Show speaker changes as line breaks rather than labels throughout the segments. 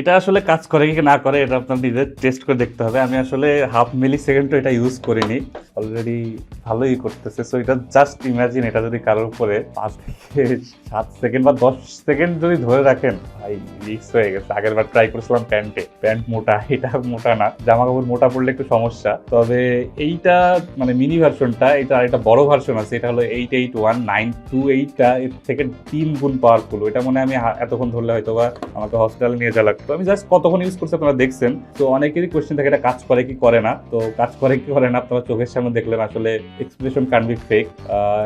এটা আসলে কাজ করে কি না করে এটা আপনার নিজের টেস্ট করে দেখতে হবে। আমি আসলে হাফ মিলি সেকেন্ডও এটা ইউজ করিনি, অলরেডি ভালোই করতেছে। সো এটা জাস্ট ইমাজিন, এটা যদি কারোর উপরে 5 থেকে 7 সেকেন্ড বা 10 সেকেন্ড যদি ধরে রাখেন, ভাই রিস্ক হয়ে গেছে। আগের বার ট্রাই করেছিলাম প্যান্ট মোটা, এটা মোটা না, জামা কাপড় মোটা পড়লে একটু সমস্যা। তবে এইটা মানে মিনি ভার্সনটা, এটা একটা বড় ভার্সন আছে, এটা হলো 881928টা এর থেকে 3 গুণ পাওয়ারফুল। এটা মনে হয় আমি এতক্ষণ ধরলে হয়তো বা আমাকে হসপিটালে নিয়ে যাওয়া লাগতো। আমি জাস্ট কতক্ষণ ইউজ করছি আপনারা দেখছেন। তো অনেকেরই কোয়েশ্চেন থাকে এটা কাজ করে কি করে না। তো কাজ করে কি করে না আপনারা চোখের সামনে দেখলেন, আসলে এক্সপ্রেশন ক্যান বি ফেক।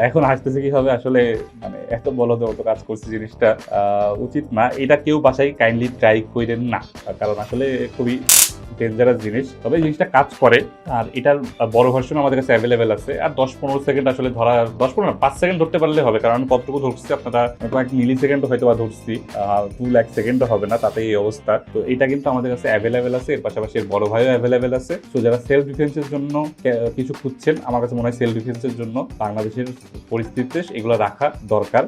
এখন হাসতেছে কি হবে, আসলে মানে এত বলদের মতো কাজ করছে জিনিসটা উচিত না। এটা কেউ বাসায় কাইন্ডলি ট্রাই করেন না, কারণ আসলে খুবই ডেঞ্জারাস জিনিস। তবে এই জিনিসটা কাজ করে, আর এটার বড় ভার্সন আমাদের কাছে অ্যাভেলেবেল আছে। আর 10-15 সেকেন্ড আসলে ধরা, 10-15 না 5 সেকেন্ড ধরতে পারলে হবে, কারণ আমি কতটুকু ধরছি আপনারা কয়েক মিলি সেকেন্ড হয়তো বা ধরছি, 2 লাখ সেকেন্ডও হবে না, তাতে এই অবস্থা। তো এটা কিন্তু আমাদের কাছে অ্যাভেলেবেল আছে, এর পাশাপাশি এর বড় ভাইও অ্যাভেলেবেল আছে। তো যারা সেলফ ডিফেন্সের জন্য কিছু খুঁজছেন, আমার কাছে মনে হয় সেলফ ডিফেন্সের জন্য বাংলাদেশের পরিস্থিতিতে এগুলো রাখা দরকার।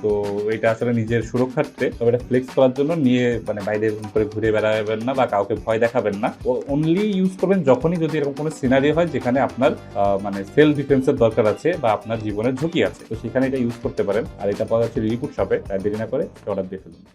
তো এটা আসলে নিজের সুরক্ষার্থে, তবে এটা ফ্লেক্স করার জন্য নিয়ে মানে বাইরে করে ঘুরে বেড়াবেন না বা কাউকে ভয় দেখাবেন না। অনলি ইউজ করবেন যখনই যদি এরকম কোনো সিনারিও হয় যেখানে আপনার মানে সেলফ ডিফেন্সের দরকার আছে বা আপনার জীবনের ঝুঁকি আছে, তো সেখানে এটা ইউজ করতে পারেন। আর এটা পাওয়া যাচ্ছে রিপুট শপে, দেরি না করে অর্ডার দিয়ে ফেলুন।